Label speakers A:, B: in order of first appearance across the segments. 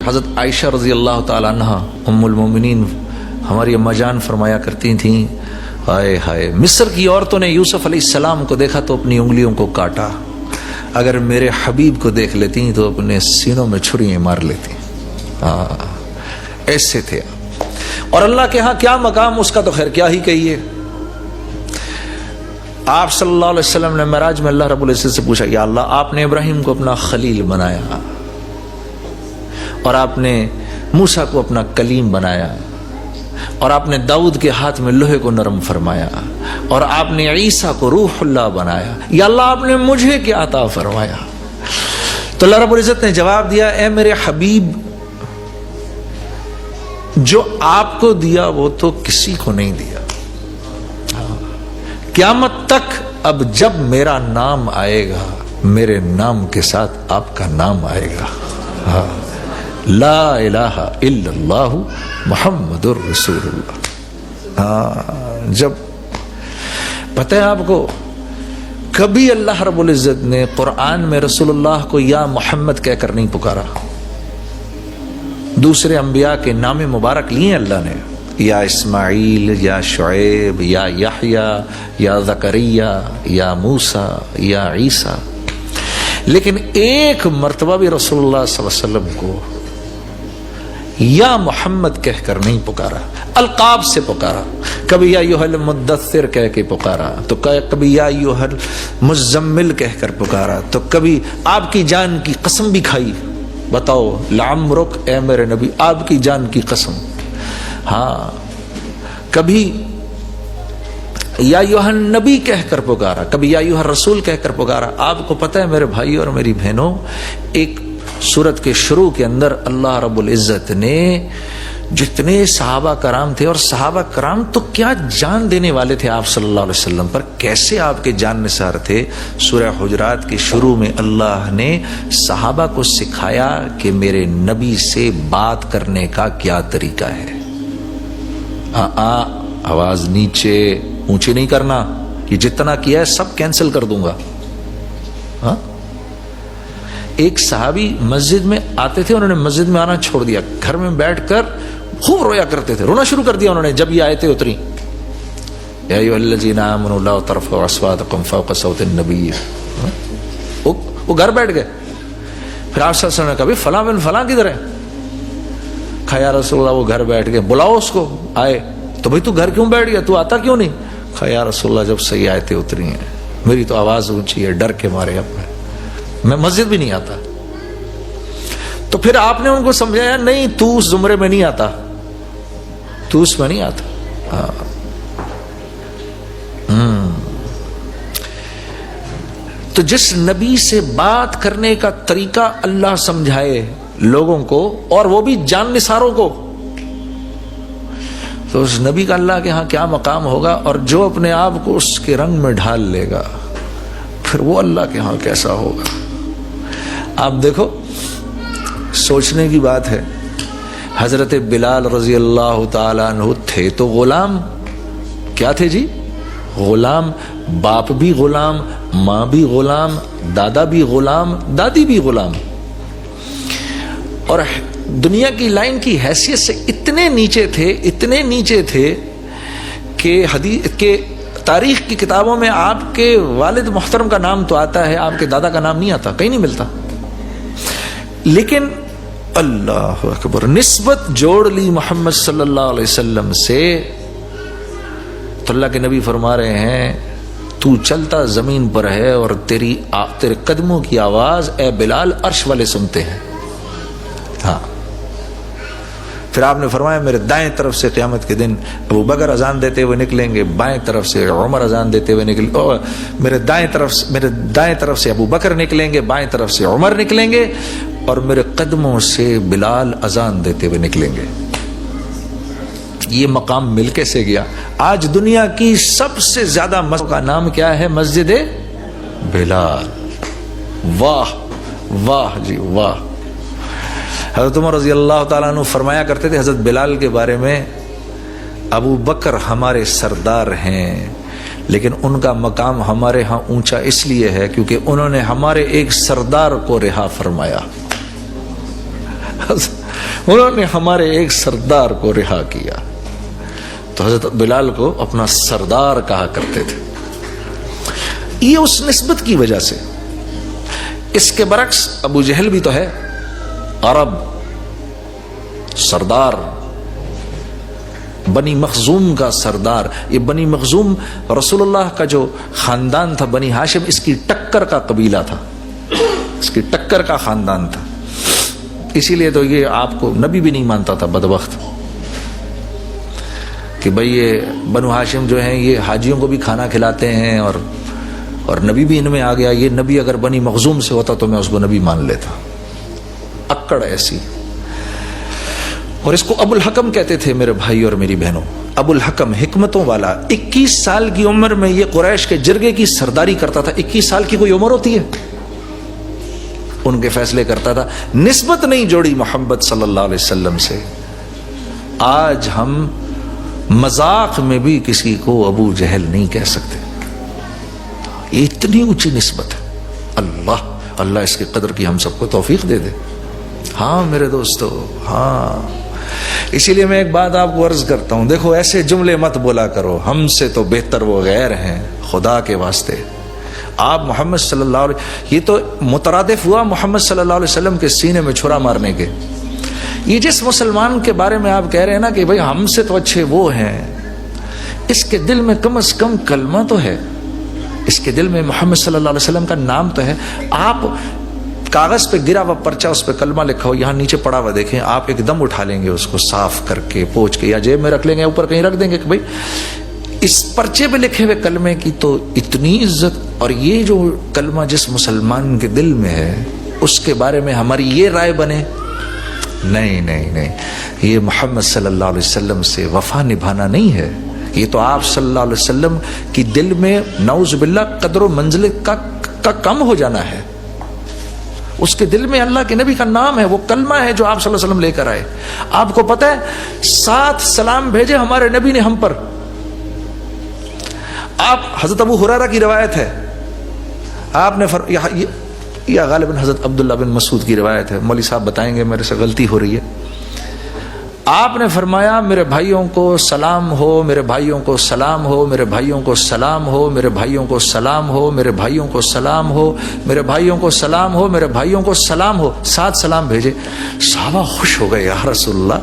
A: حضرت عائشہ رضی اللہ تعالیٰ عنہ ام المومنین ہماری اما جان فرمایا کرتی تھیں، ہائے ہائے مصر کی عورتوں نے یوسف علیہ السلام کو دیکھا تو اپنی انگلیوں کو کاٹا، اگر میرے حبیب کو دیکھ لیتی تو اپنے سینوں میں چھریاں مار لیتی۔ ایسے تھے اور اللہ کے ہاں کیا مقام، اس کا تو خیر کیا ہی کہیے۔ آپ صلی اللہ علیہ وسلم نے معراج میں اللہ رب العزت سے پوچھا، یا اللہ آپ نے ابراہیم کو اپنا خلیل بنایا اور آپ نے موسیٰ کو اپنا کلیم بنایا اور آپ نے داؤد کے ہاتھ میں لوہے کو نرم فرمایا اور آپ نے عیسیٰ کو روح اللہ بنایا، یا اللہ آپ نے مجھے کیا عطا فرمایا؟ تو اللہ رب العزت نے جواب دیا، اے میرے حبیب جو آپ کو دیا وہ تو کسی کو نہیں دیا۔ قیامت تک اب جب میرا نام آئے گا میرے نام کے ساتھ آپ کا نام آئے گا، لا الہ الا اللہ محمد الرسول اللہ۔ جب پتہ ہے آپ کو، کبھی اللہ رب العزت نے قرآن میں رسول اللہ کو یا محمد کہہ کر نہیں پکارا، دوسرے انبیاء کے نام مبارک لیے اللہ نے، یا اسماعیل، یا شعیب، یا یحییٰ، یا زکریا، یا موسیٰ، یا عیسیٰ، لیکن ایک مرتبہ بھی رسول اللہ صلی اللہ علیہ وسلم کو یا محمد کہہ کر نہیں پکارا، القاب سے پکارا، کبھی یا ایھا المدثر کہہ کے پکارا، تو کبھی یا ایھا المزمل کہہ کر پکارا، تو کبھی آپ کی جان کی قسم بھی کھائی، بتاؤ لعمرک اے میرے نبی آپ کی جان کی قسم، ہاں کبھی یا ایھا النبی کہہ کر پکارا، کبھی یا ایھا الرسول کہہ کر پکارا۔ آپ کو پتہ ہے میرے بھائی اور میری بہنوں، ایک سورت کے شروع کے اندر اللہ رب العزت نے جتنے صحابہ کرام تھے، اور صحابہ کرام تو کیا جان دینے والے تھے آپ صلی اللہ علیہ وسلم پر، کیسے آپ کے جان نثار تھے، سورہ حجرات کے شروع میں اللہ نے صحابہ کو سکھایا کہ میرے نبی سے بات کرنے کا کیا طریقہ ہے۔ آواز نیچے اونچی نہیں کرنا، یہ جتنا کیا ہے سب کینسل کر دوں گا۔ ہاں ایک صحابی مسجد میں آتے تھے، انہوں نے مسجد میں آنا چھوڑ دیا، گھر میں بیٹھ کر خوب رویا کرتے تھے، رونا شروع کر دیا انہوں نے جب یہ آیتیں اتری، یا ایھا الذین آمنوا لا ترفعوا اصواتکم فوق صوت النبی، وہ گھر بیٹھ گئے۔ پھر آپ صلی اللہ علیہ وسلم نے کہا بھائی فلاں بن فلاں کدھر ہے؟ کہا یا رسول اللہ وہ گھر بیٹھ گئے، بلاؤ اس کو آئے۔ تو بھائی تو گھر کیوں بیٹھ گیا، تو آتا کیوں نہیں؟ کہا یا رسول اللہ جب صحیح آیتیں اتری ہیں میری تو آواز اونچی ہے، ڈر کے مارے اب میں مسجد بھی نہیں آتا۔ تو پھر آپ نے ان کو سمجھایا نہیں تو اس زمرے میں نہیں آتا، تو اس میں نہیں آتا۔ تو جس نبی سے بات کرنے کا طریقہ اللہ سمجھائے لوگوں کو، اور وہ بھی جان نثاروں کو، تو اس نبی کا اللہ کے ہاں کیا مقام ہوگا، اور جو اپنے آپ کو اس کے رنگ میں ڈھال لے گا پھر وہ اللہ کے ہاں کیسا ہوگا۔ آپ دیکھو سوچنے کی بات ہے، حضرت بلال رضی اللہ تعالیٰ عنہ تھے تو غلام، کیا تھے جی؟ غلام، باپ بھی غلام، ماں بھی غلام، دادا بھی غلام، دادی بھی غلام، اور دنیا کی لائن کی حیثیت سے اتنے نیچے تھے، اتنے نیچے تھے کہ حدیث کے تاریخ کی کتابوں میں آپ کے والد محترم کا نام تو آتا ہے، آپ کے دادا کا نام نہیں آتا، کہیں نہیں ملتا، لیکن اللہ اکبر نسبت جوڑ لی محمد صلی اللہ علیہ وسلم سے، تو اللہ کے نبی فرما رہے ہیں تو چلتا زمین پر ہے اور تیرے قدموں کی آواز اے بلال عرش والے سنتے ہیں۔ ہاں پھر آپ نے فرمایا میرے دائیں طرف سے قیامت کے دن ابو بکر اذان دیتے ہوئے نکلیں گے، بائیں طرف سے عمر اذان دیتے ہوئے نکلیں گے، میرے دائیں طرف سے ابو بکر نکلیں گے، بائیں طرف سے عمر نکلیں گے، اور میرے قدموں سے بلال اذان دیتے ہوئے نکلیں گے۔ یہ مقام مل کیسے گیا؟ آج دنیا کی سب سے زیادہ مسجد کا نام کیا ہے؟ مسجد بلال۔ واہ واہ جی واہ۔ حضرت عمر رضی اللہ تعالیٰ عنہ فرمایا کرتے تھے حضرت بلال کے بارے میں، ابو بکر ہمارے سردار ہیں لیکن ان کا مقام ہمارے ہاں اونچا اس لیے ہے کیونکہ انہوں نے ہمارے ایک سردار کو رہا فرمایا۔ انہوں نے ہمارے ایک سردار کو رہا کیا. تو حضرت بلال کو اپنا سردار کہا کرتے تھے. یہ اس نسبت کی وجہ سے. اس کے برعکس ابو جہل بھی تو ہے عرب سردار، بنی مخزوم کا سردار. یہ بنی مخزوم رسول اللہ کا جو خاندان تھا بنی ہاشم، اس کی ٹکر کا قبیلہ تھا، اس کی ٹکر کا خاندان تھا. اسی لیے تو یہ آپ کو نبی بھی نہیں مانتا تھا بدبخت، کہ بھئی یہ بنو ہاشم جو ہیں یہ حاجیوں کو بھی کھانا کھلاتے ہیں اور نبی بھی ان میں آ گیا. یہ نبی اگر بنی مخزوم سے ہوتا تو میں اس کو نبی مان لیتا. اکڑ ایسی. اور اس کو ابو الحکم کہتے تھے میرے بھائی اور میری بہنوں. ابو الحکم حکمتوں والا. 21 سال کی عمر میں یہ قریش کے جرگے کی سرداری کرتا تھا. 21 سال کی کوئی عمر ہوتی ہے؟ ان کے فیصلے کرتا تھا. نسبت نہیں جوڑی محمد صلی اللہ علیہ وسلم سے. آج ہم مذاق میں بھی کسی کو ابو جہل نہیں کہہ سکتے. یہ اتنی اونچی نسبت ہے. اللہ اس کی قدر کی ہم سب کو توفیق دے دے. ہاں میرے دوستو، ہاں. اسی لیے میں ایک بات آپ کو عرض کرتا ہوں، دیکھو ایسے جملے مت بولا کرو ہم سے تو بہتر وہ غیر ہیں. خدا کے واسطے آپ محمد صلی اللہ علیہ، یہ تو مترادف ہوا محمد صلی اللہ علیہ وسلم کے سینے میں چھرا مارنے کے. یہ جس مسلمان کے بارے میں آپ کہہ رہے ہیں نا کہ بھئی ہم سے تو اچھے وہ ہیں، اس کے دل میں کم از کم کلمہ تو ہے، اس کے دل میں محمد صلی اللہ علیہ وسلم کا نام تو ہے. آپ کاغذ پہ گرا ہوا پرچہ، اس پہ کلمہ لکھا ہو، یہاں نیچے پڑا ہوا دیکھیں، آپ ایک دم اٹھا لیں گے اس کو صاف کر کے پوچھ کے، یا جیب میں رکھ لیں گے، اوپر کہیں رکھ دیں گے کہ بھئی اس پرچے پہ لکھے ہوئے کلمے کی تو اتنی عزت. اور یہ جو کلمہ جس مسلمان کے دل میں ہے اس کے بارے میں ہماری یہ رائے بنے؟ نہیں. یہ محمد صلی اللہ علیہ وسلم سے وفا نبھانا نہیں ہے. یہ تو آپ صلی اللہ علیہ وسلم کی دل میں نعوذ باللہ قدر و منزلت کا کم ہو جانا ہے. اس کے دل میں اللہ کے نبی کا نام ہے، وہ کلمہ ہے جو آپ صلی اللہ علیہ وسلم لے کر آئے. آپ کو پتہ ہے 7 سلام بھیجے ہمارے نبی نے ہم پر. آپ حضرت ابو ہریرہ کی روایت ہے، آپ نے یا غالباً حضرت عبداللہ بن مسعود کی روایت ہے، مولوی صاحب بتائیں گے میرے سے غلطی ہو رہی ہے. آپ نے فرمایا میرے بھائیوں کو سلام ہو، میرے بھائیوں کو سلام ہو، میرے بھائیوں کو سلام ہو، میرے بھائیوں کو سلام ہو، میرے بھائیوں کو سلام ہو، میرے بھائیوں کو سلام ہو، میرے بھائیوں کو سلام ہو. 7 سلام بھیجے. صحابہ خوش ہو گئے، یا رسول اللہ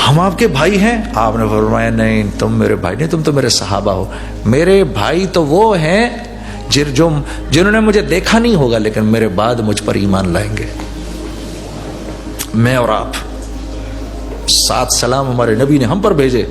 A: ہم آپ کے بھائی ہیں؟ آپ نے فرمایا نہیں، تم میرے بھائی نہیں، تم تو میرے صحابہ ہو. میرے بھائی تو وہ ہیں جنہوں نے مجھے دیکھا نہیں ہوگا لیکن میرے بعد مجھ پر ایمان لائیں گے. میں اور آپ 7 سلام ہمارے نبی نے ہم پر بھیجے.